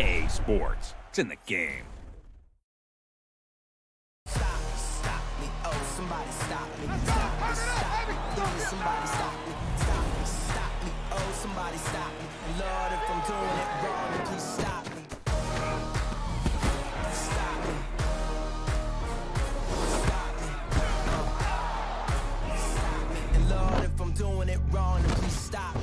EA Sports. It's in the game. Stop me, oh, somebody stop me. Stop me, stop me. Somebody stop me. Stop me, oh, somebody stop me. Lord, if I'm doing it wrong, then please stop me. Stop me. Stop me. Stop me. And Lord, if I'm doing it wrong, then please stop me.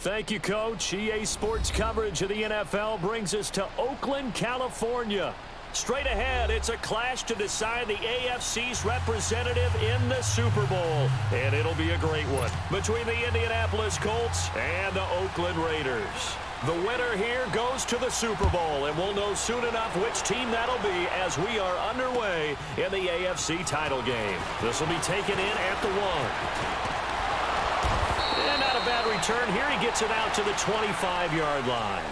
Thank you, Coach. EA Sports coverage of the NFL brings us to Oakland, California. Straight ahead, it's a clash to decide the AFC's representative in the Super Bowl. And it'll be a great one between the Indianapolis Colts and the Oakland Raiders. The winner here goes to the Super Bowl, and we'll know soon enough which team that'll be as we are underway in the AFC title game. This will be taken in at the 1. And not a bad return here. He gets it out to the 25-yard line.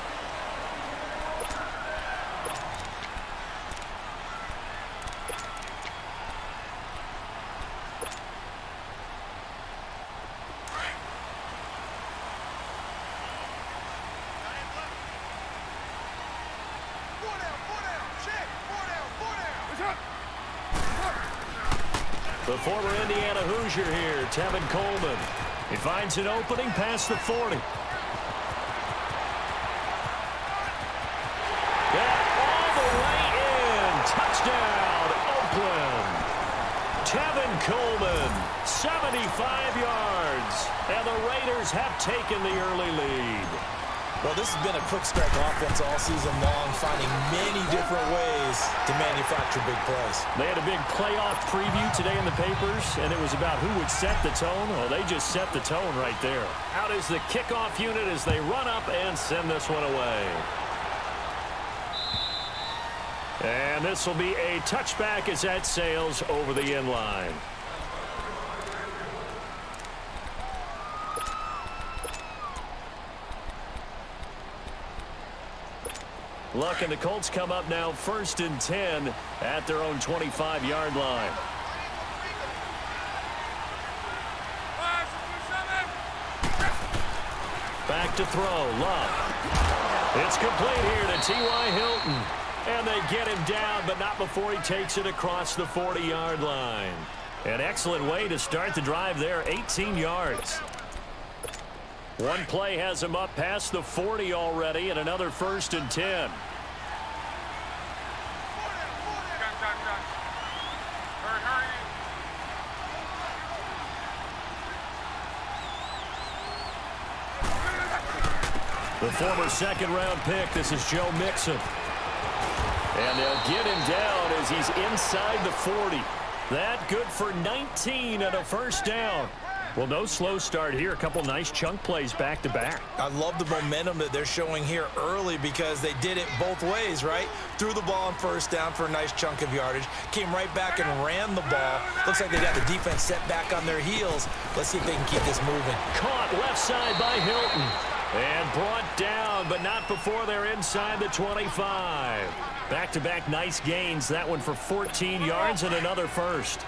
The former Indiana Hoosier here, Tevin Coleman. He finds an opening past the 40. And all the way in. Touchdown, Oakland. Tevin Coleman, 75 yards. And the Raiders have taken the early lead. Well, this has been a quick strike offense all season long, finding many different ways to manufacture big plays. They had a big playoff preview today in the papers, and it was about who would set the tone. Well, they just set the tone right there. Out is the kickoff unit as they run up and send this one away. And this will be a touchback as that sails over the end line. Luck and the Colts come up now 1st and 10 at their own 25-yard line. Back to throw, Love. It's complete here to T.Y. Hilton. And they get him down, but not before he takes it across the 40-yard line. An excellent way to start the drive there, 18 yards. One play has him up past the 40 already, and another 1st and 10. The former second-round pick, this is Joe Mixon. And they'll get him down as he's inside the 40. That good for 19 and a first down. Well, no slow start here. A couple nice chunk plays back-to-back. I love the momentum that they're showing here early because they did it both ways, right? Threw the ball on first down for a nice chunk of yardage. Came right back and ran the ball. Looks like they got the defense set back on their heels. Let's see if they can keep this moving. Caught left side by Hilton. And brought down, but not before they're inside the 25. Back-to-back nice gains. That one for 14 yards and another first.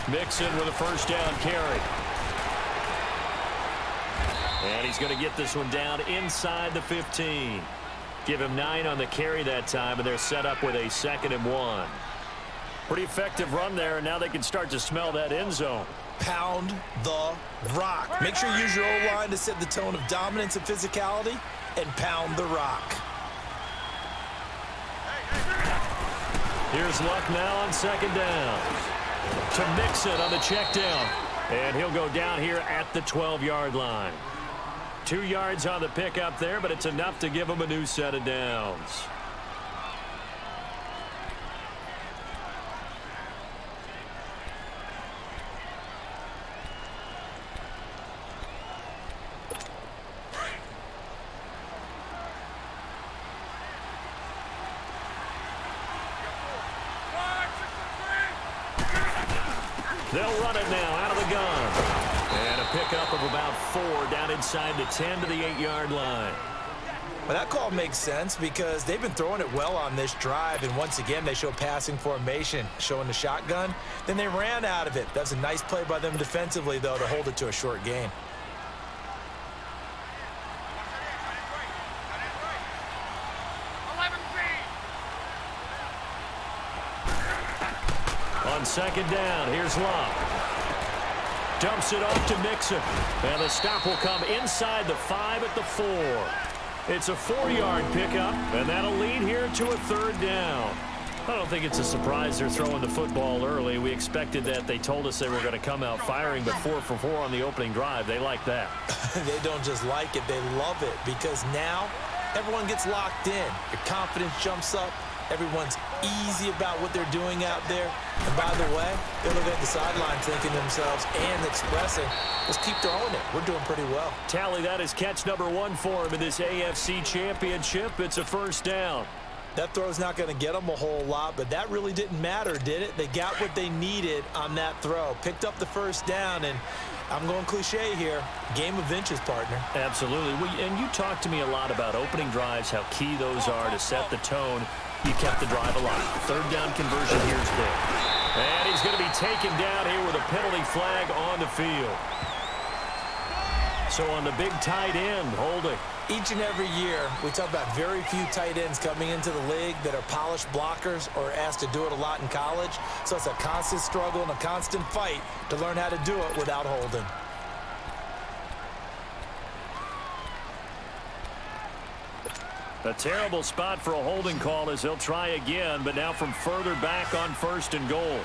Mixon with a first down carry. And he's going to get this one down inside the 15. Give him 9 on the carry that time, and they're set up with a 2nd and 1. Pretty effective run there, and now they can start to smell that end zone. Pound the rock. Make sure you use your O-line to set the tone of dominance and physicality, and pound the rock. Here's Luck now on 2nd down. To Mixon on the check down. And he'll go down here at the 12-yard line. 2 yards on the pickup there, but it's enough to give him a new set of downs. They'll run it now out of the gun. And a pickup of about 4 down inside the 10 to the 8-yard line. Well, that call makes sense because they've been throwing it well on this drive, and once again they show passing formation, showing the shotgun. Then they ran out of it. That's a nice play by them defensively, though, to hold it to a short gain. On 2nd down, here's Love. Dumps it off to Mixon. And the stop will come inside the 5 at the 4. It's a 4-yard pickup, and that'll lead here to a 3rd down. I don't think it's a surprise they're throwing the football early. We expected that. They told us they were going to come out firing, but 4 for 4 on the opening drive. They like that. They don't just like it, they love it, because now everyone gets locked in. Your confidence jumps up. Everyone's easy about what they're doing out there. And by the way, they're looking at the sideline thinking to themselves and expressing, let's keep throwing it. We're doing pretty well. Tally, that is catch number 1 for him in this AFC Championship. It's a first down. That throw's not going to get them a whole lot, but that really didn't matter, did it? They got what they needed on that throw. Picked up the first down, and I'm going cliche here. Game of inches, partner. Absolutely. And you talked to me a lot about opening drives, how key those are to set the tone. You kept the drive alive. 3rd down conversion here is big. And he's going to be taken down here with a penalty flag on the field. So on the big tight end, holding. Each and every year, we talk about very few tight ends coming into the league that are polished blockers or asked to do it a lot in college. So it's a constant struggle and a constant fight to learn how to do it without holding. A terrible spot for a holding call as he'll try again, but now from further back on 1st and goal.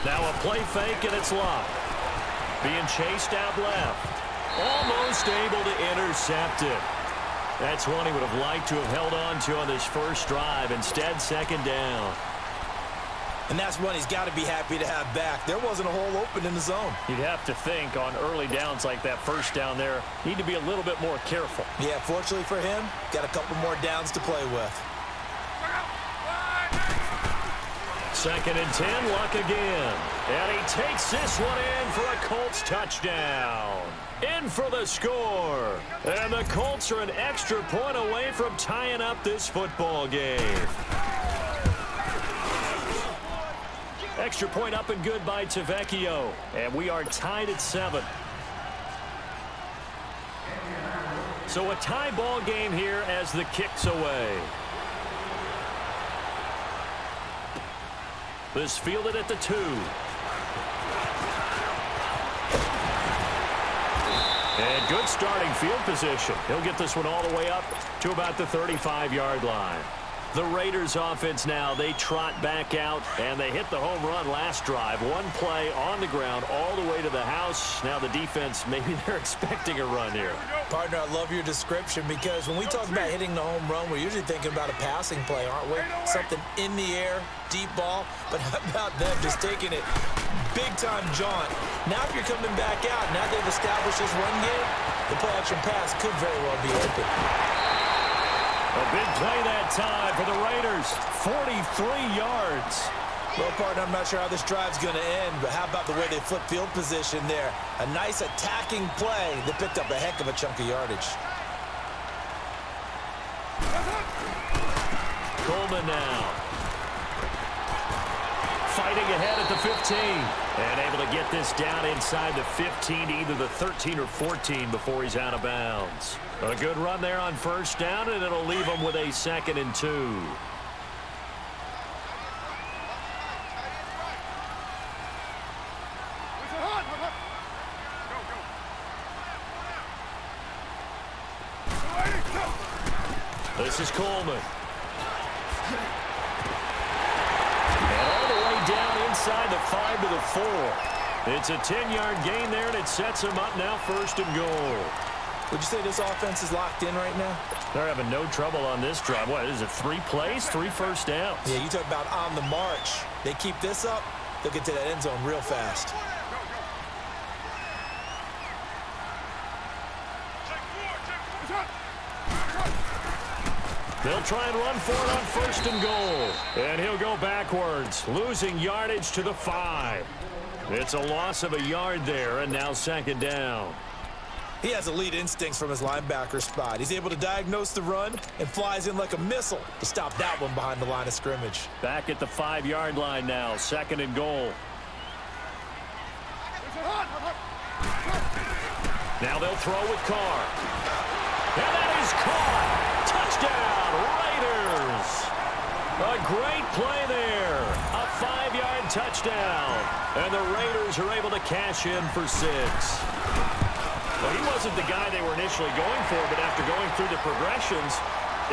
Now a play fake, and it's Love. Being chased out left. Almost able to intercept it. That's one he would have liked to have held on to on this first drive. Instead, 2nd down. And that's one he's got to be happy to have back. There wasn't a hole open in the zone. You'd have to think on early downs like that first down there, need to be a little bit more careful. Yeah, fortunately for him, got a couple more downs to play with. 2nd and 10, Luck again. And he takes this one in for a Colts touchdown. In for the score. And the Colts are an extra point away from tying up this football game. Extra point up and good by Tavecchio. And we are tied at 7. So a tie ball game here as the kick's away. This fielded at the 2. And good starting field position. He'll get this one all the way up to about the 35-yard line. The Raiders offense now, they trot back out, and they hit the home run last drive. One play on the ground all the way to the house. Now the defense, maybe they're expecting a run here. Partner, I love your description because when we talk about hitting the home run, we're usually thinking about a passing play, aren't we? Something in the air, deep ball. But how about them just taking it big-time jaunt? Now if you're coming back out, now they've established this run game, the play-action pass could very well be open. A big play that time for the Raiders. 43 yards. Well, partner, I'm not sure how this drive's going to end, but how about the way they flip field position there? A nice attacking play that picked up a heck of a chunk of yardage. Coleman now. Fighting ahead at the 15. And able to get this down inside the 15 to either the 13 or 14 before he's out of bounds. A good run there on first down, and it'll leave him with a 2nd and 2. This is Coleman. And all the way down inside the 5 to the 4. It's a 10-yard gain there, and it sets him up now 1st and goal. Would you say this offense is locked in right now? They're having no trouble on this drive. What is it, 3 plays, 3 first downs? Yeah, you talk about on the march. They keep this up, they'll get to that end zone real fast. They'll try and run for it on 1st and goal. And he'll go backwards, losing yardage to the 5. It's a loss of a yard there, and now 2nd down. He has elite instincts from his linebacker spot. He's able to diagnose the run and flies in like a missile to stop that one behind the line of scrimmage. Back at the 5-yard line now, 2nd and goal. Now they'll throw with Carr. And that is caught. Touchdown, Raiders. A great play there. A 5-yard touchdown. And the Raiders are able to cash in for 6. Well, he wasn't the guy they were initially going for, but after going through the progressions,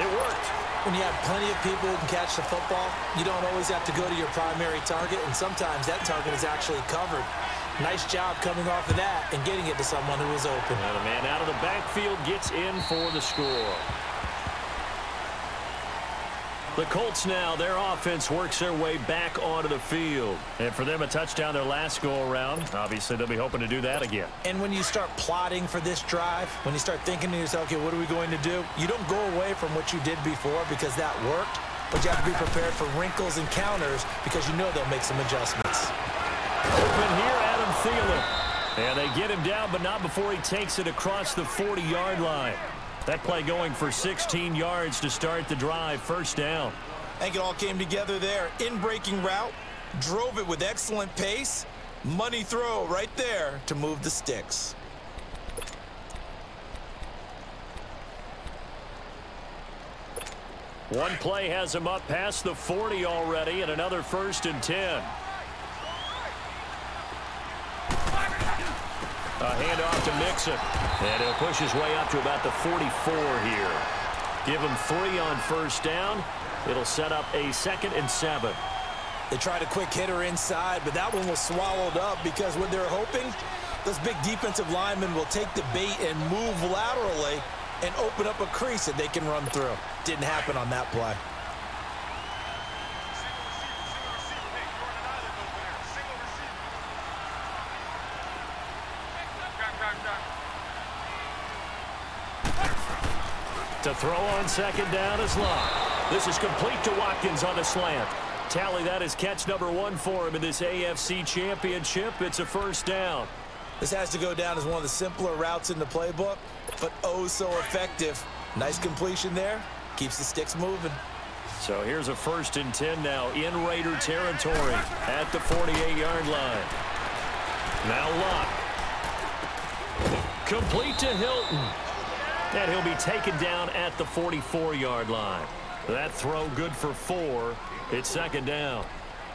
it worked. When you have plenty of people who can catch the football, you don't always have to go to your primary target, and sometimes that target is actually covered. Nice job coming off of that and getting it to someone who is open. And the man out of the backfield gets in for the score. The Colts now, their offense works their way back onto the field. And for them, a touchdown their last go-around. Obviously, they'll be hoping to do that again. And when you start plotting for this drive, when you start thinking to yourself, okay, what are we going to do? You don't go away from what you did before because that worked, but you have to be prepared for wrinkles and counters because you know they'll make some adjustments. Open here, Adam Thielen. And they get him down, but not before he takes it across the 40-yard line. That play going for 16 yards to start the drive, 1st down. I think it all came together there. In-breaking route, drove it with excellent pace. Money throw right there to move the sticks. One play has him up past the 40 already, and another 1st and 10. A handoff to Mixon. And he'll push his way up to about the 44 here. Give him 3 on 1st down. It'll set up a 2nd and 7. They tried a quick hitter inside, but that one was swallowed up because what they're hoping, those big defensive linemen will take the bait and move laterally and open up a crease that they can run through. Didn't happen on that play. To throw on 2nd down is Locke. This is complete to Watkins on the slant. Tally that is catch number 1 for him in this AFC Championship. It's a 1st down. This has to go down as one of the simpler routes in the playbook, but oh so effective. Nice completion there. Keeps the sticks moving. So here's a 1st and 10 now in Raider territory at the 48-yard line. Now Locke. Complete to Hilton. And he'll be taken down at the 44-yard line. That throw good for 4. It's 2nd down.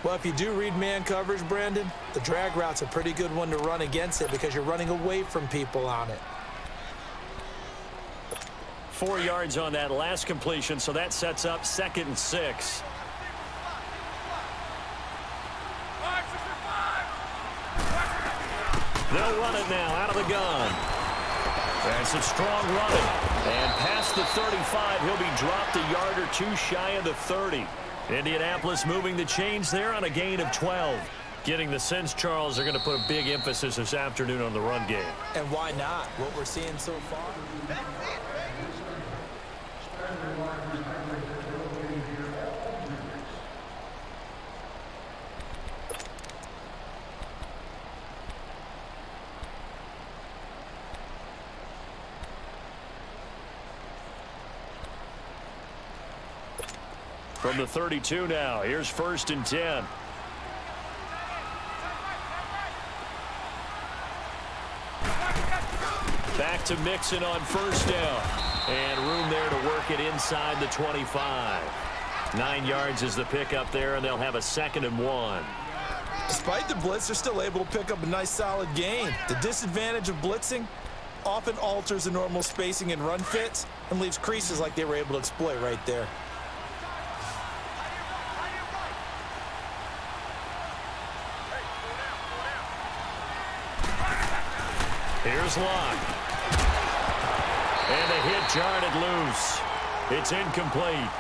Well, if you do read man coverage, Brandon, the drag route's a pretty good one to run against it because you're running away from people on it. 4 yards on that last completion, so that sets up 2nd and 6. They'll run it now out of the gun. And some strong running. And past the 35, he'll be dropped a yard or two shy of the 30. Indianapolis moving the chains there on a gain of 12. Getting the sense, Charles, they're going to put a big emphasis this afternoon on the run game. And why not? What we're seeing so far. From the 32 now, here's 1st and 10. Back to Mixon on 1st down. And room there to work it inside the 25. 9 yards is the pickup there, and they'll have a 2nd and 1. Despite the blitz, they're still able to pick up a nice solid gain. The disadvantage of blitzing often alters the normal spacing and run fits and leaves creases like they were able to exploit right there. Here's Locke. And the hit jarred loose. It's incomplete.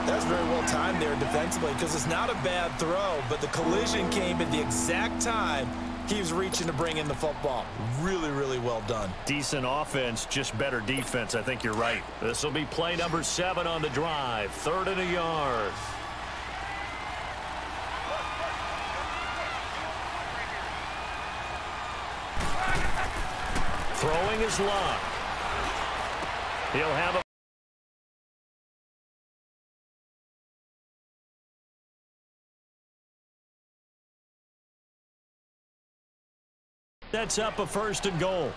That's very well timed there defensively because it's not a bad throw, but the collision came at the exact time he was reaching to bring in the football. Really, really well done. Decent offense, just better defense. I think you're right. This will be play number 7 on the drive. 3rd and a yard. Throwing is Locke. He'll have a sets up a 1st and goal.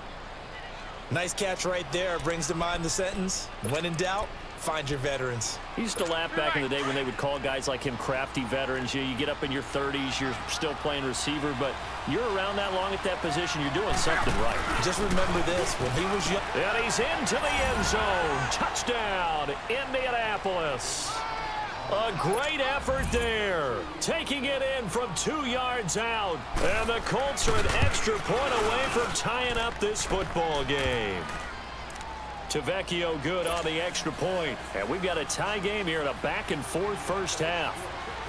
Nice catch right there. Brings to mind the sentence, when in doubt, find your veterans. He used to laugh back in the day when they would call guys like him crafty veterans. You get up in your 30s, you're still playing receiver, but you're around that long at that position, you're doing something right. Just remember this, when he was young. And he's into the end zone. Touchdown, Indianapolis. A great effort there. Taking it in from 2 yards out. And the Colts are an extra point away from tying up this football game. Tavecchio good on the extra point. And we've got a tie game here in a back-and-forth first half.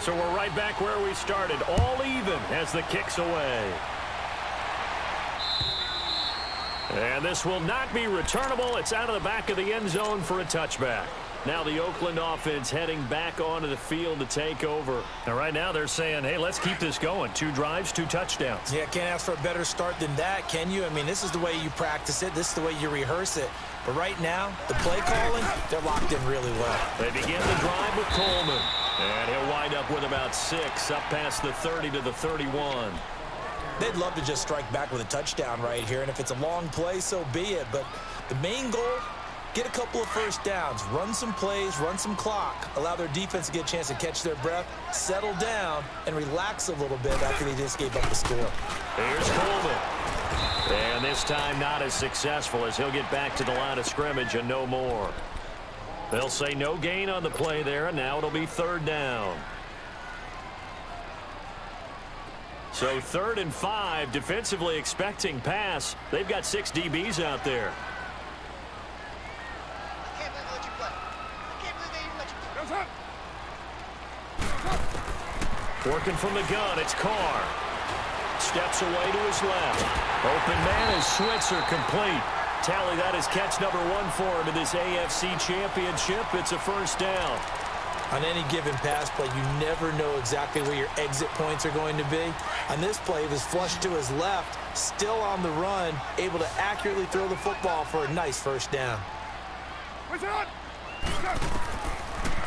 So we're right back where we started, all even as the kick's away. And this will not be returnable. It's out of the back of the end zone for a touchback. Now the Oakland offense heading back onto the field to take over. Now right now they're saying, hey, let's keep this going. 2 drives, 2 touchdowns. Yeah, can't ask for a better start than that, can you? I mean, this is the way you practice it. This is the way you rehearse it. But right now, the play calling, they're locked in really well. They begin the drive with Coleman. And he'll wind up with about 6 up past the 30 to the 31. They'd love to just strike back with a touchdown right here. And if it's a long play, so be it. But the main goal, get a couple of first downs, run some plays, run some clock, allow their defense to get a chance to catch their breath, settle down, and relax a little bit after they just gave up the score. Here's Coleman. And this time not as successful as he'll get back to the line of scrimmage and no more. They'll say no gain on the play there, and now it'll be 3rd down. So 3rd and 5, defensively expecting pass. They've got 6 DBs out there. Working from the gun, it's Carr. Steps away to his left. Open man is Switzer, complete. Tally that is catch number 1 for him in this AFC Championship. It's a 1st down. On any given pass play, you never know exactly where your exit points are going to be. On this play, he was flushed to his left, still on the run, able to accurately throw the football for a nice 1st down.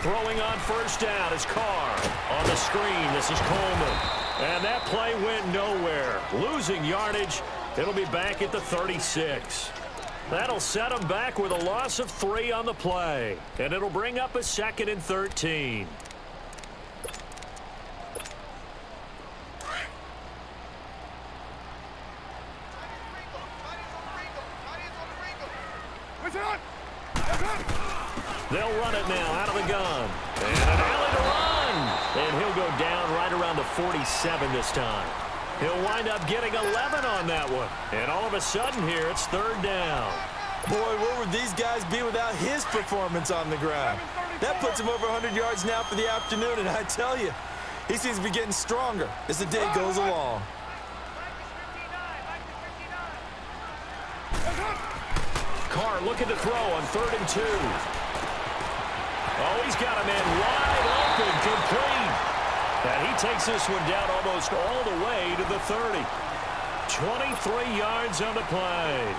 Throwing on 1st down is Carr. On the screen, this is Coleman. And that play went nowhere. Losing yardage. It'll be back at the 36. That'll set them back with a loss of 3 on the play. And it'll bring up a 2nd and 13. They'll run it now out of the gun. And an alley to run. And he'll go down right around the 47 this time. He'll wind up getting 11 on that one. And all of a sudden here, it's third down. Boy, where would these guys be without his performance on the ground? That puts him over 100 yards now for the afternoon, and I tell you, he seems to be getting stronger as the day goes along. Carr looking to throw on 3rd and 2. Oh, he's got a man wide open, complete. And he takes this one down almost all the way to the 30. 23 yards on the play.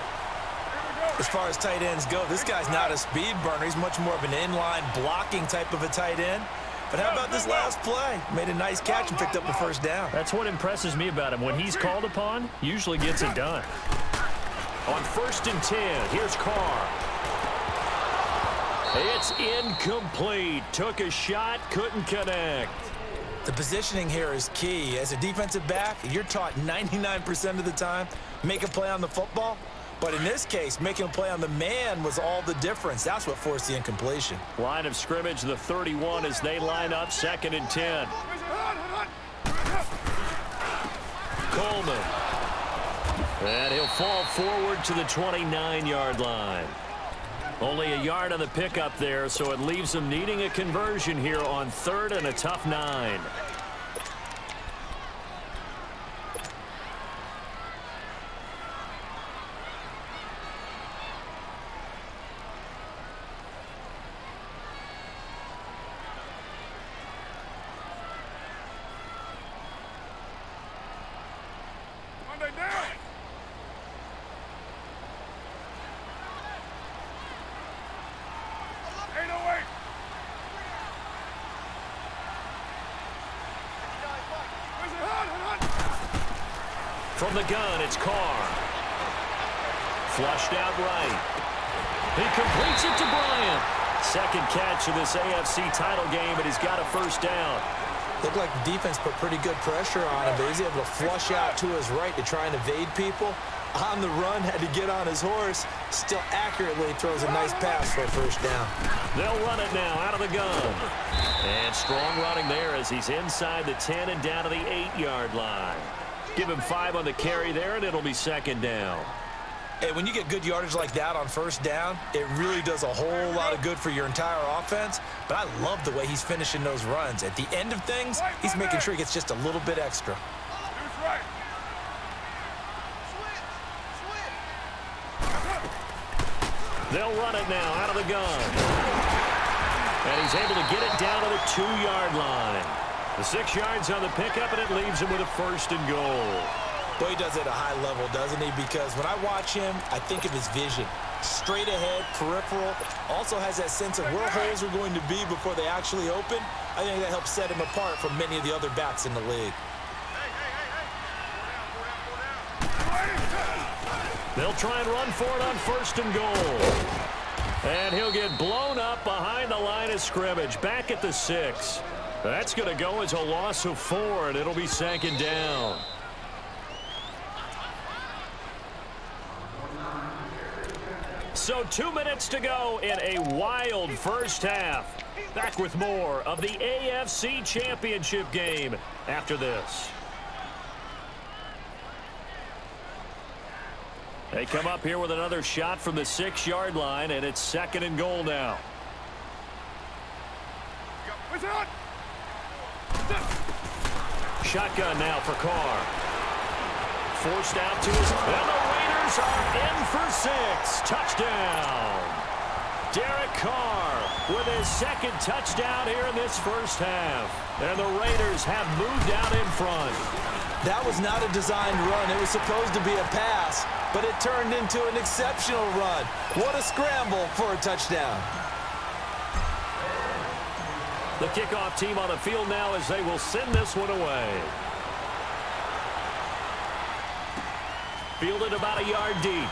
As far as tight ends go, this guy's not a speed burner. He's much more of an inline blocking type of a tight end. But how about this last play? Made a nice catch and picked up the first down. That's what impresses me about him. When he's called upon, usually gets it done. On 1st and 10, here's Carr. It's incomplete. Took a shot, couldn't connect. The positioning here is key. As a defensive back, you're taught 99% of the time, make a play on the football. But in this case, making a play on the man was all the difference. That's what forced the incompletion. Line of scrimmage, the 31 as they line up 2nd and 10. Coleman. And he'll fall forward to the 29-yard line. Only a yard on the pickup there, so it leaves them needing a conversion here on 3rd and a tough 9. From the gun, it's Carr. Flushed out right. He completes it to Bryant. Second catch of this AFC title game, and he's got a first down. Looked like the defense put pretty good pressure on him, but he's able to flush out to his right to try and evade people. On the run, had to get on his horse. Still accurately throws a nice pass for a first down. They'll run it now out of the gun. And strong running there as he's inside the 10 and down to the 8-yard line. Give him 5 on the carry there, and it'll be 2nd down. Hey, when you get good yardage like that on first down, it really does a whole lot of good for your entire offense. But I love the way he's finishing those runs. At the end of things, he's making sure he gets just a little bit extra. They'll run it now out of the gun. And he's able to get it down to the 2-yard line. The 6 yards on the pickup, and it leaves him with a 1st and goal. Boy, he does it at a high level, doesn't he? Because when I watch him, I think of his vision. Straight ahead, peripheral. Also has that sense of where holes are going to be before they actually open. I think that helps set him apart from many of the other backs in the league. They'll try and run for it on 1st and goal. And he'll get blown up behind the line of scrimmage, back at the 6. That's going to go as a loss of 4, and it'll be 2nd down. So 2 minutes to go in a wild first half. Back with more of the AFC Championship game after this. They come up here with another shot from the 6-yard line, and it's 2nd and goal now. Shotgun now for Carr. Forced out to his... And the Raiders are in for 6. Touchdown. Derek Carr with his 2nd touchdown here in this first half. And the Raiders have moved out in front. That was not a designed run. It was supposed to be a pass, but it turned into an exceptional run. What a scramble for a touchdown. The kickoff team on the field now as they will send this one away. Fielded about a yard deep.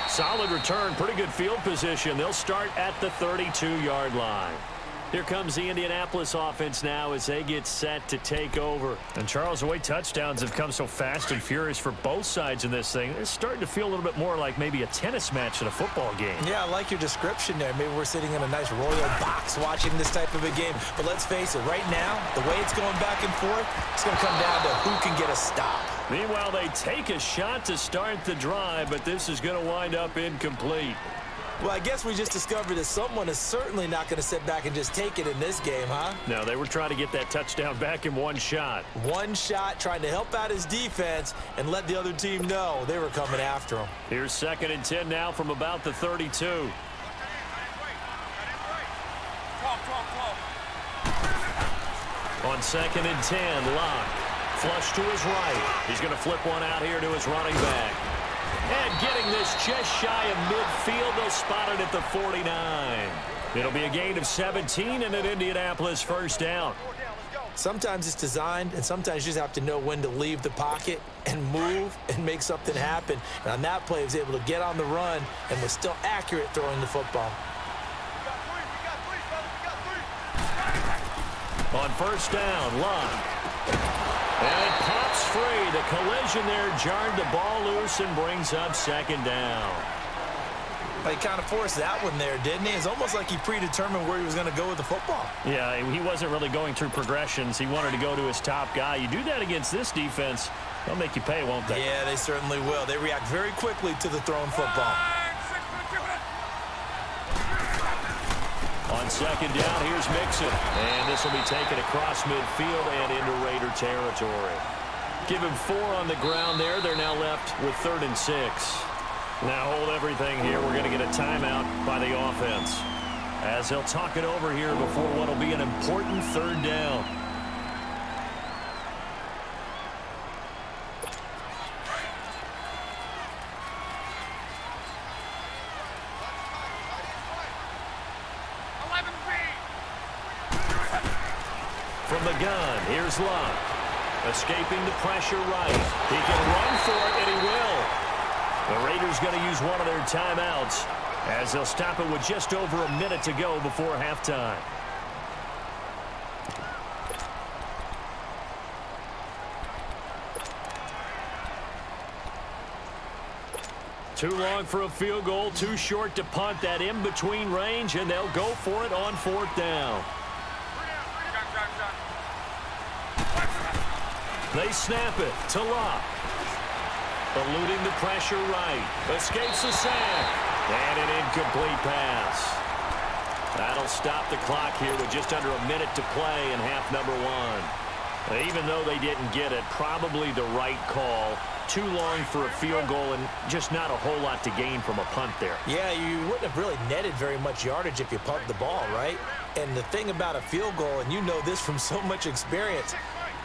Solid return, pretty good field position. They'll start at the 32-yard line. Here comes the Indianapolis offense now as they get set to take over. And, Charles, the way touchdowns have come so fast and furious for both sides in this thing, it's starting to feel a little bit more like maybe a tennis match in a football game. Yeah, I like your description there. Maybe we're sitting in a nice royal box watching this type of a game. But let's face it, right now, the way it's going back and forth, it's going to come down to who can get a stop. Meanwhile, they take a shot to start the drive, but this is going to wind up incomplete. Well, I guess we just discovered that someone is certainly not going to sit back and just take it in this game, huh? No, they were trying to get that touchdown back in one shot. One shot, trying to help out his defense and let the other team know they were coming after him. Here's 2nd and 10 now from about the 32. On 2nd and 10, Locke. Flush to his right. He's going to flip one out here to his running back. And getting this just shy of midfield, they'll spot it at the 49. It'll be a gain of 17 and an Indianapolis first down. Sometimes it's designed, and sometimes you just have to know when to leave the pocket and move and make something happen. And on that play, he was able to get on the run and was still accurate throwing the football. On first down, Locke. And it pops free. The collision there jarred the ball loose and brings up 2nd down. He kind of forced that one there, didn't he? It's almost like he predetermined where he was going to go with the football. Yeah, he wasn't really going through progressions. He wanted to go to his top guy. You do that against this defense, they'll make you pay, won't they? Yeah, they certainly will. They react very quickly to the thrown football. On 2nd down, here's Mixon. And this will be taken across midfield and into Raider territory. Give him 4 on the ground there. They're now left with 3rd and 6. Now hold everything here. We're going to get a timeout by the offense, as they'll talk it over here before what will be an important 3rd down. From the gun, here's Locke. Escaping the pressure right. He can run for it, and he will. The Raiders going to use one of their timeouts as they'll stop it with just over a minute to go before halftime. Too long for a field goal, too short to punt. That in-between range, and they'll go for it on 4th down. They snap it to Locke. Eluding the pressure right. Escapes the sack. And an incomplete pass. That'll stop the clock here with just under a minute to play in half number 1. Even though they didn't get it, probably the right call. Too long for a field goal and just not a whole lot to gain from a punt there. Yeah, you wouldn't have really netted very much yardage if you pumped the ball, right? And the thing about a field goal, and you know this from so much experience,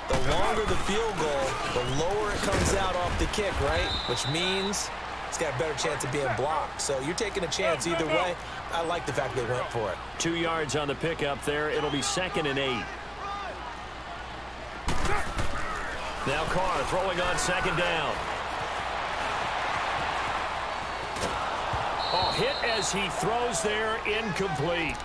the longer the field goal, the lower it comes out off the kick, right? Which means it's got a better chance of being blocked. So you're taking a chance either way. I like the fact they went for it. 2 yards on the pickup there. It'll be 2nd and 8. Now Carr throwing on 2nd down. Oh, hit as he throws there, incomplete.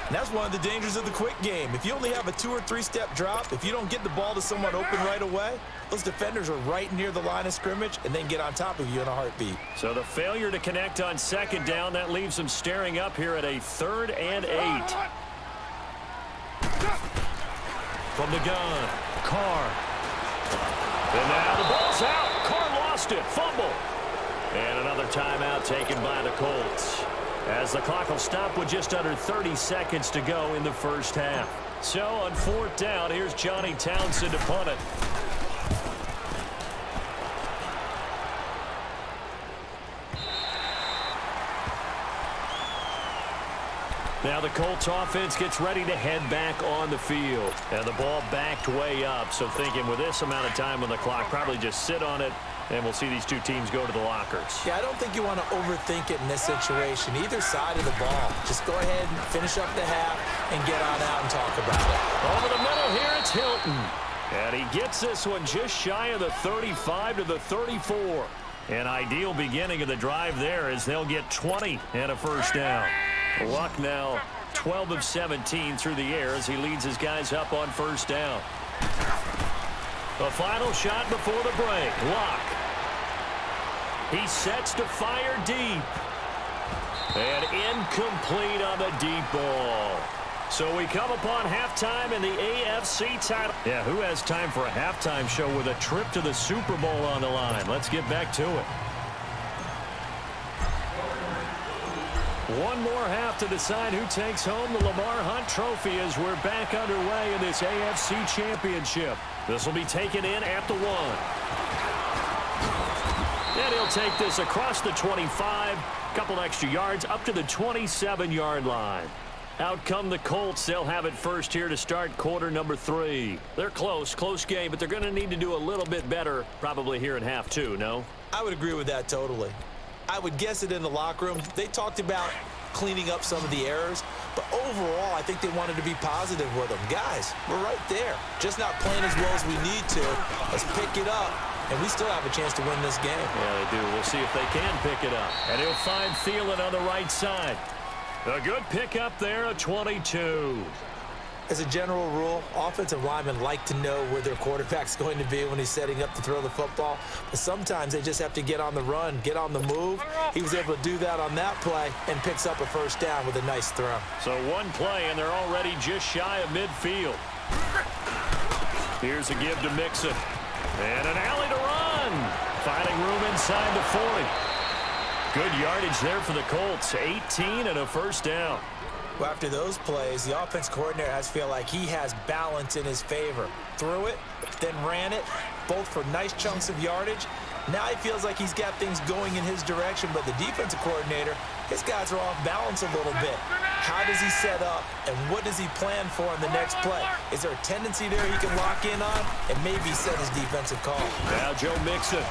And that's one of the dangers of the quick game. If you only have a 2- or 3-step drop, if you don't get the ball to someone open right away, those defenders are right near the line of scrimmage and then get on top of you in a heartbeat. So the failure to connect on 2nd down, that leaves them staring up here at a 3rd and 8. From the gun, Carr. And now the ball's out. Carr lost it. Fumble. And another timeout taken by the Colts, as the clock will stop with just under 30 seconds to go in the first half. So on 4th down, here's Johnny Townsend to punt it. Now the Colts offense gets ready to head back on the field. And the ball backed way up. So thinking with this amount of time on the clock, probably just sit on it, and we'll see these two teams go to the lockers. Yeah, I don't think you want to overthink it in this situation. Either side of the ball. Just go ahead and finish up the half and get on out and talk about it. Over the middle here, it's Hilton. And he gets this one just shy of the 35 to the 34. An ideal beginning of the drive there as they'll get 20 and a first down. Luck now 12 of 17 through the air as he leads his guys up on first down. The final shot before the break. Lock. He sets to fire deep. And incomplete on the deep ball. So we come upon halftime in the AFC title. Yeah, who has time for a halftime show with a trip to the Super Bowl on the line? Let's get back to it. One more half to decide who takes home the Lamar Hunt Trophy as we're back underway in this AFC Championship. This will be taken in at the 1. And he'll take this across the 25. Couple extra yards up to the 27-yard line. Out come the Colts. They'll have it first here to start quarter number 3. They're close game, but they're going to need to do a little bit better probably here in half 2, no? I would agree with that totally. I would guess it in the locker room. They talked about cleaning up some of the errors, but overall, I think they wanted to be positive with them. Guys, we're right there. Just not playing as well as we need to. Let's pick it up, and we still have a chance to win this game. Yeah, they do. We'll see if they can pick it up. And he'll find Thielen on the right side. A good pickup there, a 22. As a general rule, offensive linemen like to know where their quarterback's going to be when he's setting up to throw the football. But sometimes they just have to get on the run, get on the move. He was able to do that on that play and picks up a first down with a nice throw. So one play, and they're already just shy of midfield. Here's a give to Mixon. And an alley to run. Finding room inside the 40. Good yardage there for the Colts. 18 and a first down. Well, after those plays, the offense coordinator has to feel like he has balance in his favor. Threw it, then ran it, both for nice chunks of yardage. Now he feels like he's got things going in his direction, but the defensive coordinator, his guys are off balance a little bit. How does he set up, and what does he plan for in the next play? Is there a tendency there he can lock in on and maybe set his defensive call? Now Joe Mixon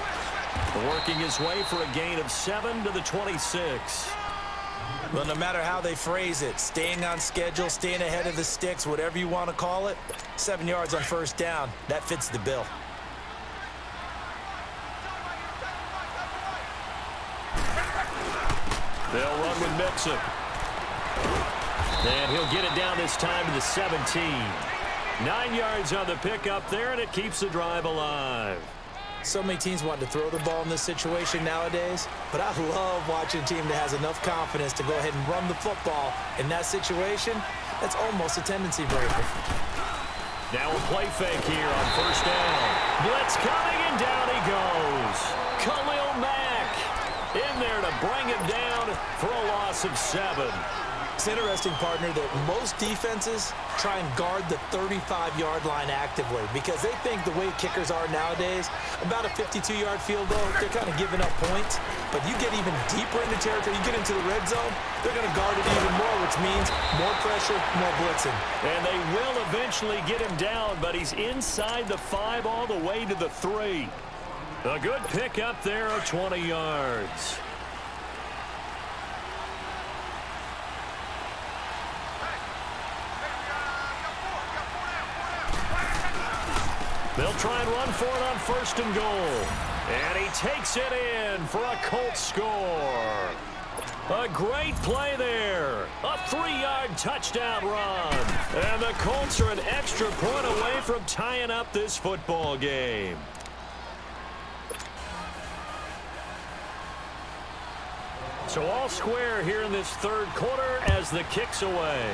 working his way for a gain of 7 to the 26. Well, no matter how they phrase it, staying on schedule, staying ahead of the sticks, whatever you want to call it, 7 yards on first down, that fits the bill. They'll run with Mixon. And he'll get it down this time to the 17. 9 yards on the pickup there, and it keeps the drive alive. So many teams want to throw the ball in this situation nowadays, but I love watching a team that has enough confidence to go ahead and run the football. In that situation, that's almost a tendency breaker. Now a play fake here on first down. Blitz coming, and down he goes. Khalil Mack in there to bring him down for a loss of 7. It's interesting, partner, that most defenses try and guard the 35-yard line actively because they think the way kickers are nowadays, about a 52-yard field goal, they're kind of giving up points. But you get even deeper into territory, you get into the red zone, they're going to guard it even more, which means more pressure, more blitzing. And they will eventually get him down, but he's inside the 5 all the way to the 3. A good pickup there of 20 yards. They'll try and run for it on first and goal. And he takes it in for a Colts score. A great play there. A 3-yard touchdown run. And the Colts are an extra point away from tying up this football game. So all square here in this third quarter as the kick's away.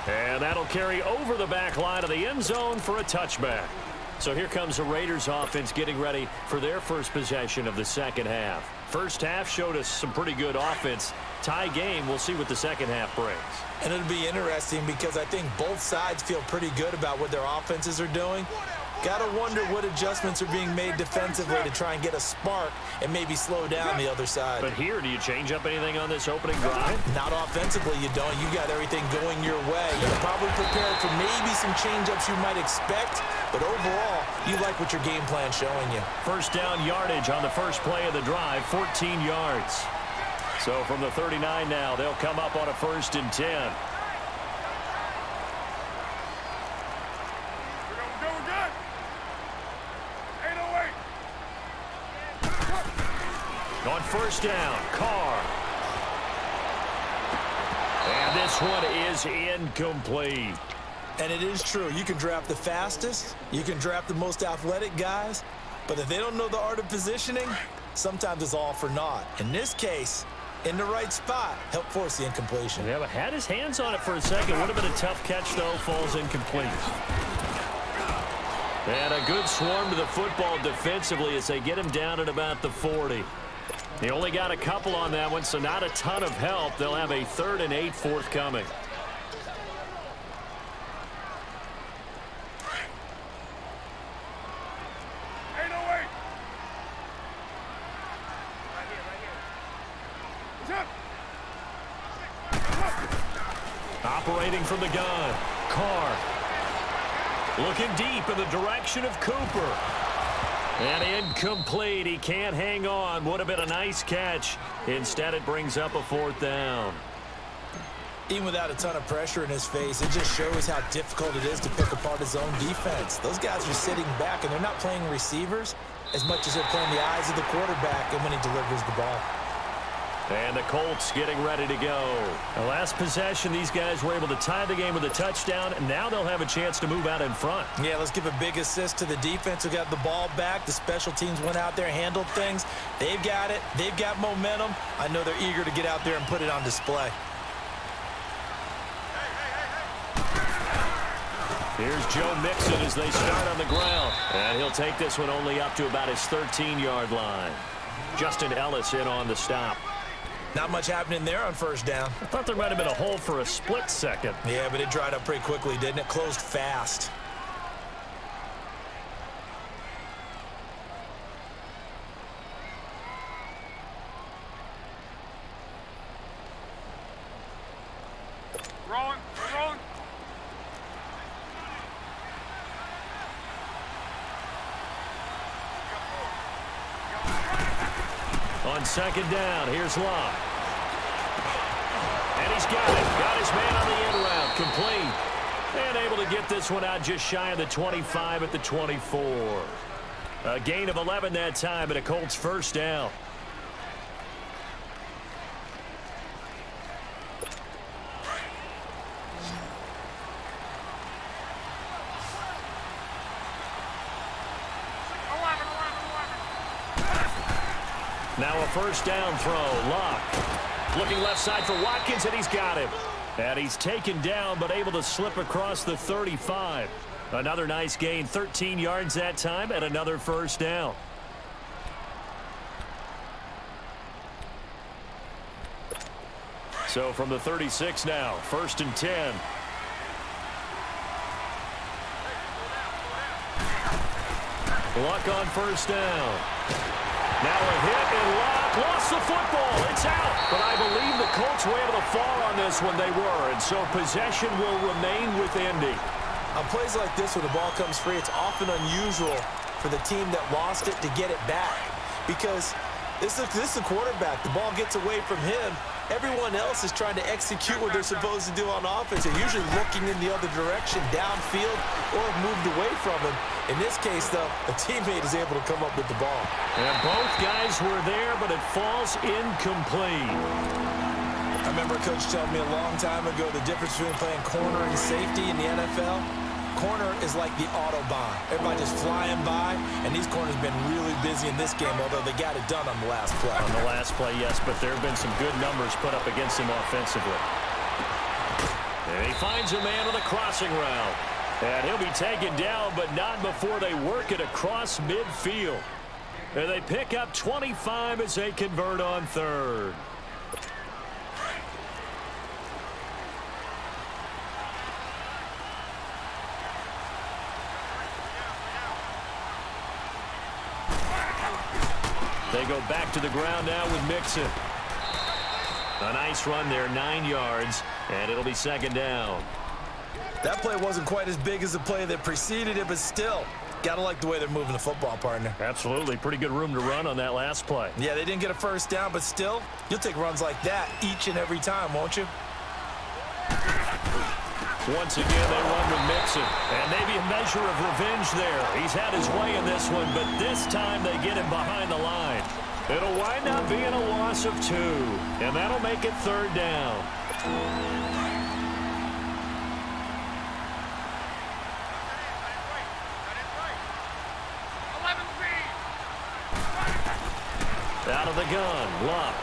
And that'll carry over the back line of the end zone for a touchback. So here comes the Raiders offense getting ready for their first possession of the second half. First half showed us some pretty good offense. Tie game, we'll see what the second half brings. And it'll be interesting because I think both sides feel pretty good about what their offenses are doing. Got to wonder what adjustments are being made defensively to try and get a spark and maybe slow down the other side. But here, do you change up anything on this opening drive? Not offensively, you don't. You got everything going your way. You're probably prepared for maybe some change-ups you might expect, but overall, you like what your game plan's showing you. First down yardage on the first play of the drive, 14 yards. So from the 39 now, they'll come up on a 1st and 10. On first down, Carr. this one is incomplete. And it is true. You can draft the fastest. You can draft the most athletic guys. But if they don't know the art of positioning, sometimes it's all for naught. In this case, in the right spot, help force the incompletion. Yeah, but had his hands on it for a second. Would have been a tough catch, though. Falls incomplete. And a good swarm to the football defensively as they get him down at about the 40. He only got a couple on that one, so not a ton of help. They'll have a 3rd and 8 forthcoming. Operating from the gun, Carr. Looking deep in the direction of Cooper. And incomplete. He can't hang on. Would have been a nice catch. Instead, it brings up a 4th down. Even without a ton of pressure in his face, it just shows how difficult it is to pick apart his own defense. Those guys are sitting back, and they're not playing receivers as much as they're playing the eyes of the quarterback and when he delivers the ball. And the Colts getting ready to go. The last possession, these guys were able to tie the game with a touchdown, and now they'll have a chance to move out in front. Yeah, let's give a big assist to the defense who got the ball back. The special teams went out there, handled things. They've got it. They've got momentum. I know they're eager to get out there and put it on display. Here's Joe Mixon as they start on the ground. And he'll take this one only up to about his 13-yard line. Justin Ellis in on the stop. Not much happening there on 1st down. I thought there might have been a hole for a split second. Yeah, but it dried up pretty quickly, didn't it? Closed fast. Rolling. On 2nd down, here's Locke. And he's got it. Got his man on the end route. Complete. And able to get this one out just shy of the 25 at the 24. A gain of 11 that time, and a Colts 1st down. Now a 1st down throw. Locke looking left side for Watkins, and he's got him. And he's taken down, but able to slip across the 35. Another nice gain, 13 yards that time, and another 1st down. So from the 36 now, 1st and 10. Luck on 1st down. Now a hit, and Locke lost the football. It's out. But I believe the Colts were able to fall on this when they were, and so possession will remain with Indy. On plays like this, when the ball comes free, it's often unusual for the team that lost it to get it back. Because this is the quarterback. The ball gets away from him. Everyone else is trying to execute what they're supposed to do on offense. They're usually looking in the other direction, downfield, or moved away from him. In this case, though, a teammate is able to come up with the ball. And both guys were there, but it falls incomplete. I remember a coach telling me a long time ago the difference between playing corner and safety in the NFL. Corner is like the Autobahn. Everybody just flying by, and these corners have been really busy in this game, although they got it done on the last play. On the last play, yes, but there have been some good numbers put up against him offensively. And he finds a man on the crossing route. And he'll be taken down, but not before they work it across midfield. And they pick up 25 as they convert on 3rd. They go back to the ground now with Mixon. A nice run there, 9 yards, and it'll be 2nd down. That play wasn't quite as big as the play that preceded it, but still, gotta like the way they're moving the football, partner. Absolutely. Pretty good room to run on that last play. Yeah, they didn't get a 1st down, but still, you'll take runs like that each and every time, won't you? Once again, they run with Mixon. And maybe a measure of revenge there. He's had his way in this one, but this time they get him behind the line. It'll wind up being a loss of 2, and that'll make it 3rd down. of the gun, Luck.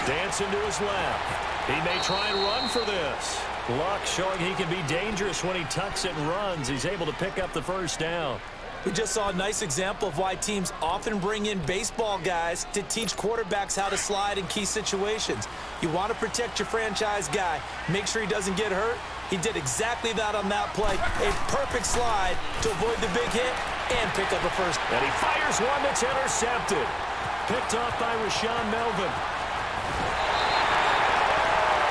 Dancing to his left. He may try and run for this. Luck showing he can be dangerous when he tucks it and runs. He's able to pick up the first down. We just saw a nice example of why teams often bring in baseball guys to teach quarterbacks how to slide in key situations. You want to protect your franchise guy. Make sure he doesn't get hurt. He did exactly that on that play. A perfect slide to avoid the big hit and pick up a first. And he fires one that's intercepted. Picked off by Rashawn Melvin.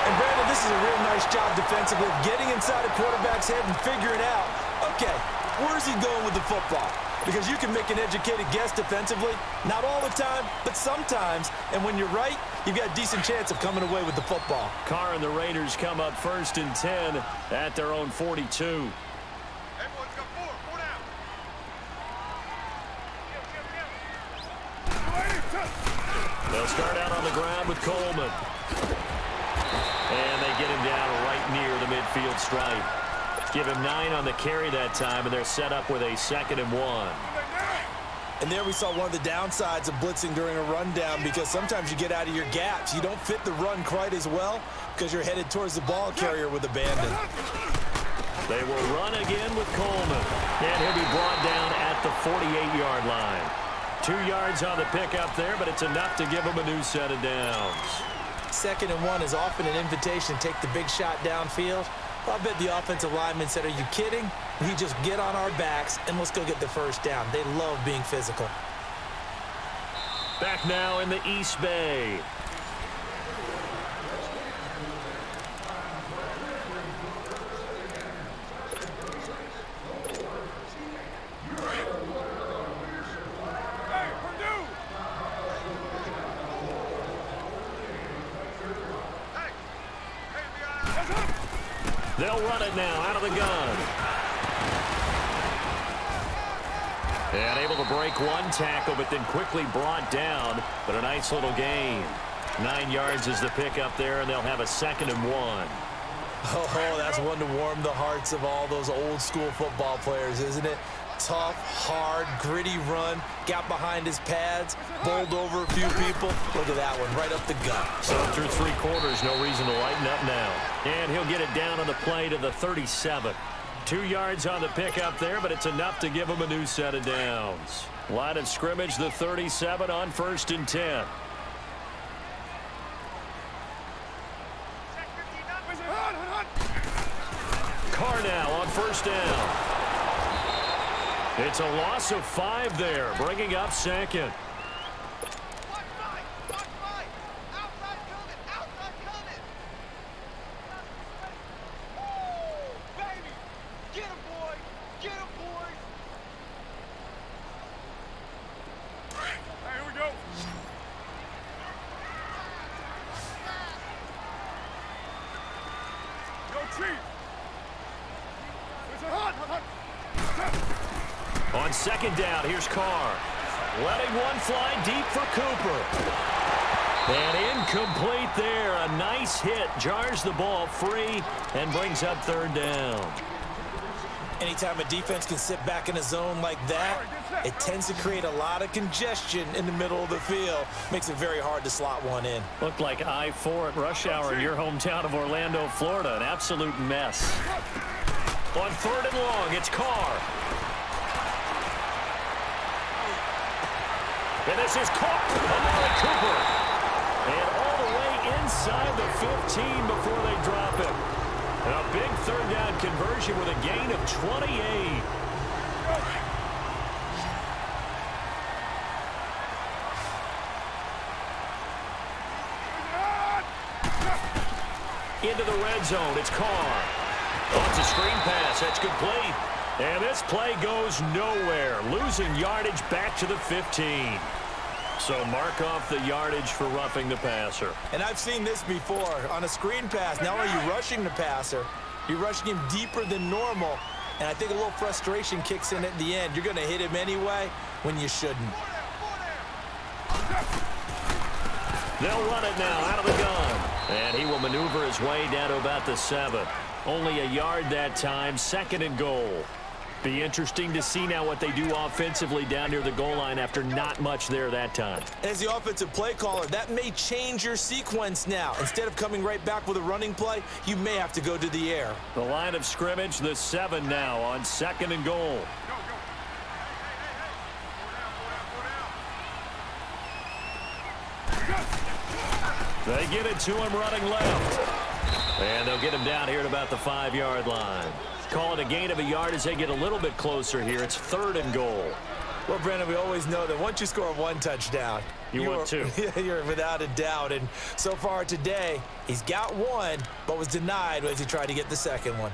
And Brandon, this is a real nice job defensively of getting inside a quarterback's head and figuring out, okay, where's he going with the football? Because you can make an educated guess defensively. Not all the time, but sometimes. And when you're right, you've got a decent chance of coming away with the football. Carr and the Raiders come up 1st and 10 at their own 42. Everyone's got four down. They'll start out on the ground with Coleman. And they get him down right near the midfield stripe. Give him 9 on the carry that time, and they're set up with a 2nd and 1. And there we saw one of the downsides of blitzing during a rundown, because sometimes you get out of your gaps. You don't fit the run quite as well because you're headed towards the ball carrier with abandon. They will run again with Coleman. And he'll be brought down at the 48-yard line. 2 yards on the pickup there, but it's enough to give him a new set of downs. 2nd and 1 is often an invitation to take the big shot downfield. I bet the offensive lineman said, are you kidding? We just get on our backs and let's go get the first down. They love being physical. Back now in the East Bay. They'll run it now out of the gun. And able to break one tackle, but then quickly brought down. But a nice little gain. 9 yards is the pickup there, and they'll have a 2nd and 1. Oh, that's one to warm the hearts of all those old school football players, isn't it? Tough, hard, gritty run. Got behind his pads, bowled over a few people. Look at that one, right up the gut. So through 3 quarters, no reason to lighten up now. And he'll get it down on the play to the 37. 2 yards on the pickup there, but it's enough to give him a new set of downs. Line of scrimmage, the 37 on 1st and 10. Carr now on 1st down. It's a loss of 5 there, bringing up 2nd. On 2nd down, here's Carr. Letting one fly deep for Cooper. And incomplete there. A nice hit. Jars the ball free and brings up 3rd down. Anytime a defense can sit back in a zone like that, it tends to create a lot of congestion in the middle of the field. Makes it very hard to slot one in. Looked like I-4 at rush hour in your hometown of Orlando, Florida. An absolute mess. On 3rd and long, it's Carr. And this is caught. Amari Cooper. And all the way inside the 15 before they drop it. And a big 3rd down conversion with a gain of 28. Into the red zone. It's Carr. Oh, it's a screen pass. That's complete. And this play goes nowhere. Losing yardage back to the 15. So mark off the yardage for roughing the passer. And I've seen this before. On a screen pass, not only are you rushing the passer, you're rushing him deeper than normal. And I think a little frustration kicks in at the end. You're going to hit him anyway when you shouldn't. They'll run it now out of the gun. And he will maneuver his way down to about the 7. Only a yard that time. 2nd and goal. Be interesting to see now what they do offensively down near the goal line after not much there that time. As the offensive play caller, that may change your sequence now. Instead of coming right back with a running play, you may have to go to the air. The line of scrimmage, the 7 now on 2nd and goal. They get it to him running left. And they'll get him down here at about the 5-yard line. Call it a gain of a yard as they get a little bit closer here. It's 3rd and goal. Well, Brandon, we always know that once you score 1 touchdown, want 2. You're without a doubt. And so far today, he's got 1, but was denied as he tried to get the 2nd one.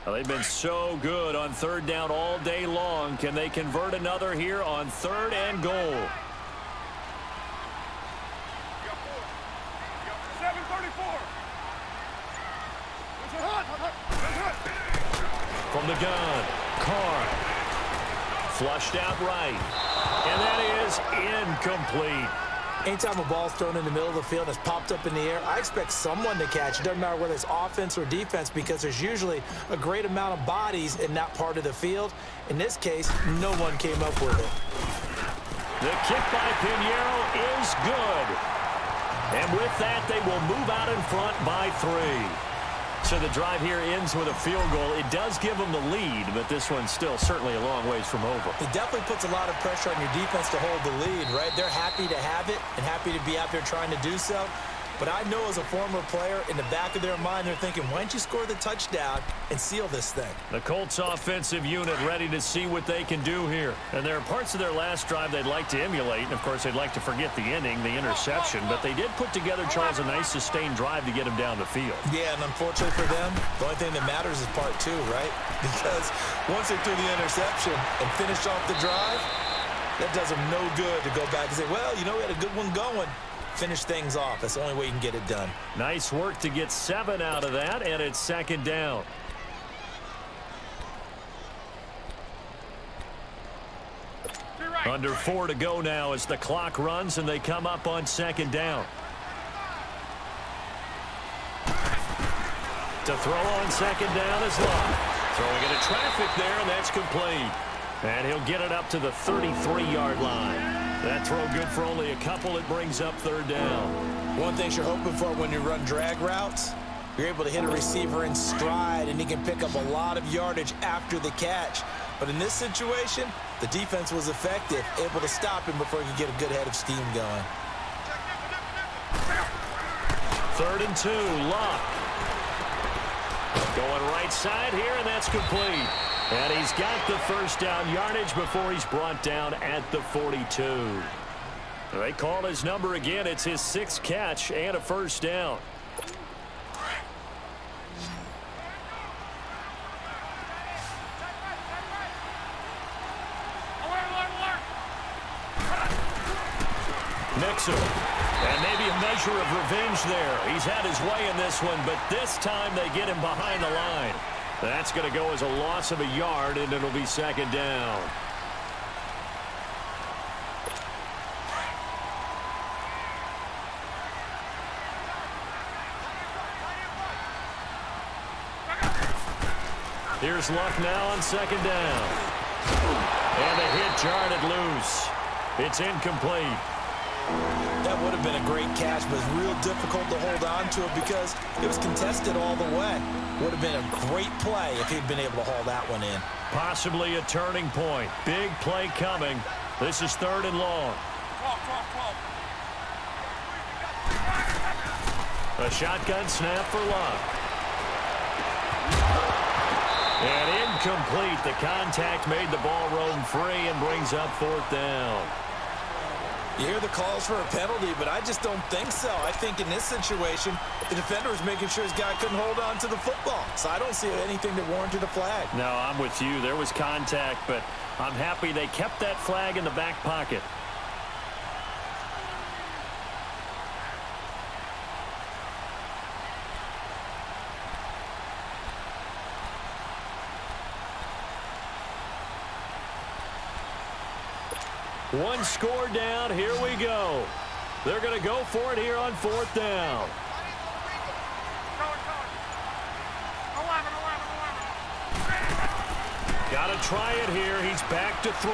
Well, they've been so good on 3rd down all day long. Can they convert another here on 3rd and goal? From the gun, Carr. Flushed out right. And that is incomplete. Anytime a ball's thrown in the middle of the field that's popped up in the air, I expect someone to catch it. Doesn't matter whether it's offense or defense, because there's usually a great amount of bodies in that part of the field. In this case, no one came up with it. The kick by Pinheiro is good. And with that, they will move out in front by 3. So the drive here ends with a field goal. It does give them the lead, but this one's still certainly a long ways from over. It definitely puts a lot of pressure on your defense to hold the lead, right? They're happy to have it and happy to be out there trying to do so. But I know as a former player, in the back of their mind, they're thinking, why don't you score the touchdown and seal this thing? The Colts offensive unit ready to see what they can do here. And there are parts of their last drive they'd like to emulate. And, of course, they'd like to forget the inning, the interception. But they did put together, Charles, a nice sustained drive to get him down the field. Yeah, and unfortunately for them, the only thing that matters is part 2, right? Because once they threw the interception and finished off the drive, that does them no good to go back and say, well, you know, we had a good one going. Finish things off. That's the only way you can get it done. Nice work to get 7 out of that, and it's 2nd down. Under 4 to go now as the clock runs, and they come up on 2nd down. To throw on 2nd down is Luck. Throwing into traffic there, and that's complete. And he'll get it up to the 33-yard line. That throw good for only a couple. It brings up 3rd down. One thing you're hoping for when you run drag routes, you're able to hit a receiver in stride, and he can pick up a lot of yardage after the catch. But in this situation, the defense was effective, able to stop him before he could get a good head of steam going. 3rd and 2, Luck. Going right side here, and that's complete. And he's got the 1st down yardage before he's brought down at the 42. They call his number again. It's his 6th catch and a 1st down. Nixon. And maybe a measure of revenge there. He's had his way in this one, but this time they get him behind the line. That's going to go as a loss of a yard, and it'll be 2nd down. Here's Luck now on 2nd down. And the hit jarred it loose. It's incomplete. That would have been a great catch, but it's real difficult to hold on to it because it was contested all the way. Would have been a great play if he'd been able to haul that one in. Possibly a turning point. Big play coming. This is 3rd and long. A shotgun snap for Luck. And incomplete. The contact made the ball roam free and brings up 4th down. You hear the calls for a penalty, but I just don't think so. I think in this situation, the defender was making sure his guy couldn't hold on to the football. So I don't see anything that warranted a flag. No, I'm with you. There was contact, but I'm happy they kept that flag in the back pocket. One score down. Here we go. They're going to go for it here on 4th down. Got to try it here. He's back to throw.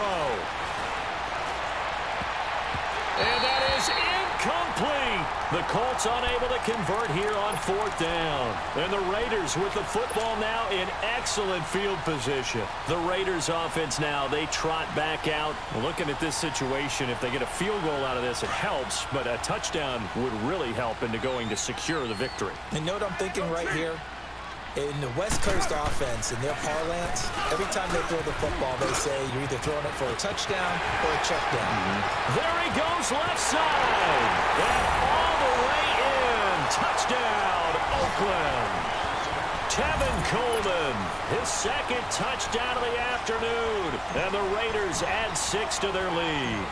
And that is incomplete. The Colts unable to convert here on fourth down. And the Raiders with the football now in excellent field position. The Raiders offense now, they trot back out. Looking at this situation, if they get a field goal out of this, it helps. But a touchdown would really help into going to secure the victory. And you know what I'm thinking right here? In the West Coast offense, in their parlance, every time they throw the football, they say you're either throwing it for a touchdown or a check down. There he goes, left side. And all the way in. Touchdown, Oakland. Tevin Coleman, his second touchdown of the afternoon. And the Raiders add 6 to their lead.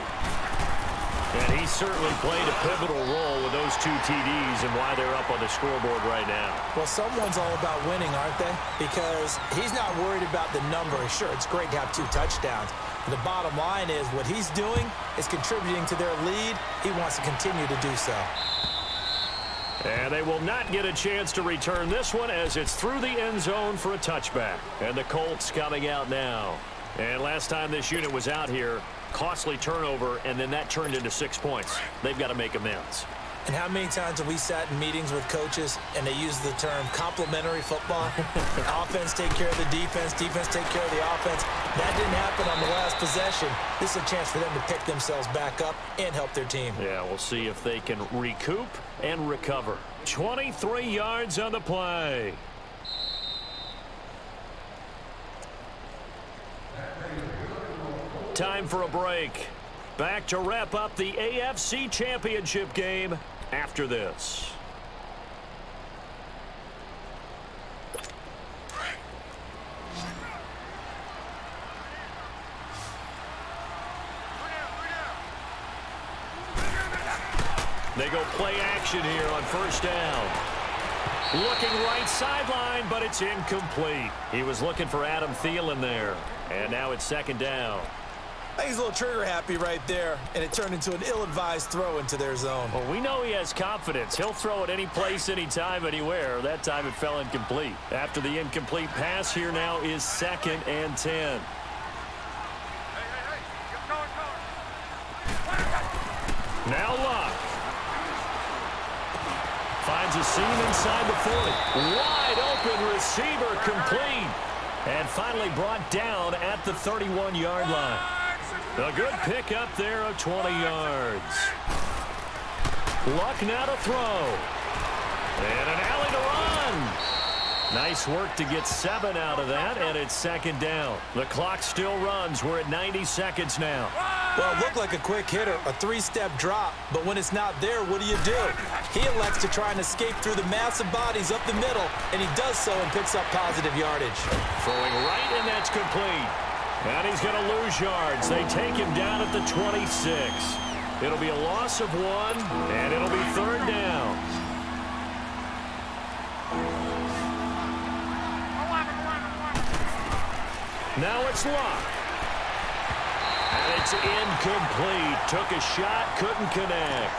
And he certainly played a pivotal role with those 2 TDs and why they're up on the scoreboard right now. Well, someone's all about winning, aren't they? Because he's not worried about the number. Sure, it's great to have 2 touchdowns. But the bottom line is what he's doing is contributing to their lead. He wants to continue to do so. And they will not get a chance to return this one as it's through the end zone for a touchback. And the Colts coming out now. And last time this unit was out here, costly turnover, and then that turned into 6 points. They've got to make amends. And how many times have we sat in meetings with coaches and they use the term complementary football? Offense take care of the defense, defense take care of the offense. That didn't happen on the last possession. This is a chance for them to pick themselves back up and help their team. Yeah, we'll see if they can recoup and recover. 23 yards on the play. Time for a break. Back to wrap up the AFC Championship game after this. They go play action here on first down. Looking right sideline, but it's incomplete. He was looking for Adam Thielen there. And now it's second down. I think he's a little trigger happy right there, and it turned into an ill-advised throw into their zone. Well, we know he has confidence. He'll throw it any place, anytime, anywhere. That time it fell incomplete. After the incomplete pass, here now is 2nd and 10. Now Luck. Finds a seam inside the 40. Wide open receiver complete. And finally brought down at the 31-yard line. A good pickup there of 20 yards. Luck now to throw. And an alley to run. Nice work to get 7 out of that, and it's second down. The clock still runs. We're at 90 seconds now. Well, it looked like a quick hitter, a 3-step drop, but when it's not there, what do? He elects to try and escape through the massive bodies up the middle, and he does so and picks up positive yardage. Throwing right, and that's complete. And he's going to lose yards. They take him down at the 26. It'll be a loss of 1, and it'll be third down. Now it's Luck. And it's incomplete. Took a shot, couldn't connect.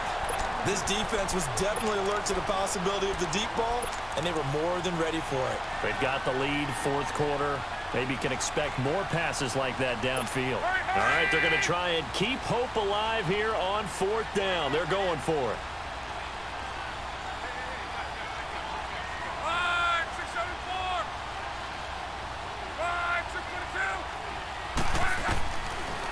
This defense was definitely alert to the possibility of the deep ball, and they were more than ready for it. They've got the lead, fourth quarter. Maybe can expect more passes like that downfield. All right, they're going to try and keep hope alive here on fourth down. They're going for it.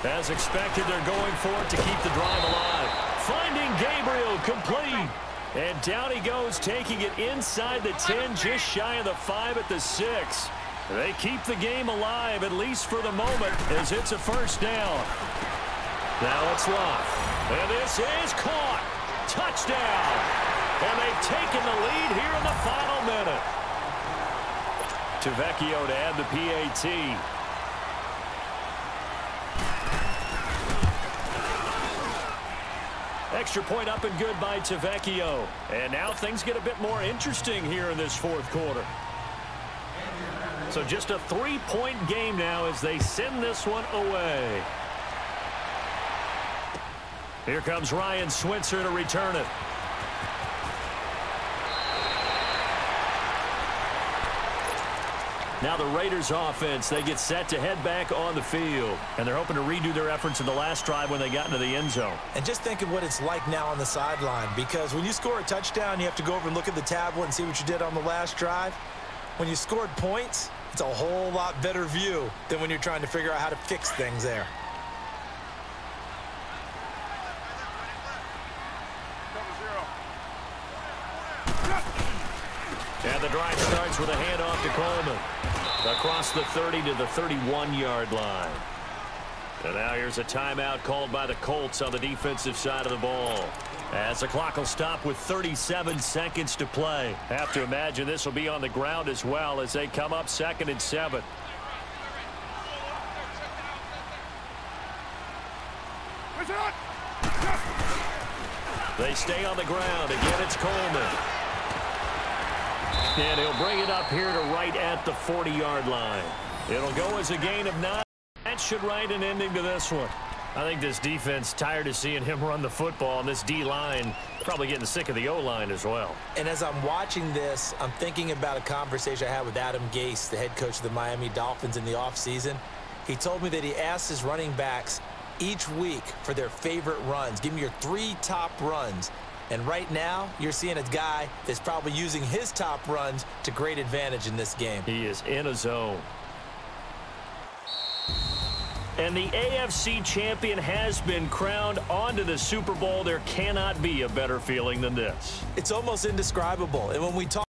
As expected, they're going for it to keep the drive alive. Finding Gabriel complete. And down he goes, taking it inside the 10, just shy of the 5 at the 6. They keep the game alive, at least for the moment, as it's a first down. Now it's Luck. And this is caught. Touchdown. And they've taken the lead here in the final minute. Tavecchio to add the PAT. Extra point up and good by Tavecchio. And now things get a bit more interesting here in this fourth quarter. So just a 3-point game now as they send this one away. Here comes Ryan Switzer to return it. Now the Raiders offense, they get set to head back on the field. And they're hoping to redo their efforts in the last drive when they got into the end zone. And just think of what it's like now on the sideline, because when you score a touchdown, you have to go over and look at the tablet and see what you did on the last drive. When you scored points, it's a whole lot better view than when you're trying to figure out how to fix things there. And the drive starts with a handoff to Coleman. Across the 30 to the 31-yard line. And now here's a timeout called by the Colts on the defensive side of the ball. As the clock will stop with 37 seconds to play. Have to imagine this will be on the ground as well as they come up 2nd and 7. They stay on the ground. Again, it's Coleman. And he'll bring it up here to right at the 40-yard line. It'll go as a gain of 9. That should write an ending to this one. I think this defense tired of seeing him run the football, and this D-line probably getting sick of the O-line as well. And as I'm watching this, I'm thinking about a conversation I had with Adam Gase, the head coach of the Miami Dolphins in the offseason. He told me that he asked his running backs each week for their favorite runs. Give me your 3 top runs. And right now, you're seeing a guy that's probably using his top runs to great advantage in this game. He is in a zone. And the AFC champion has been crowned onto the Super Bowl. There cannot be a better feeling than this. It's almost indescribable. And when we talk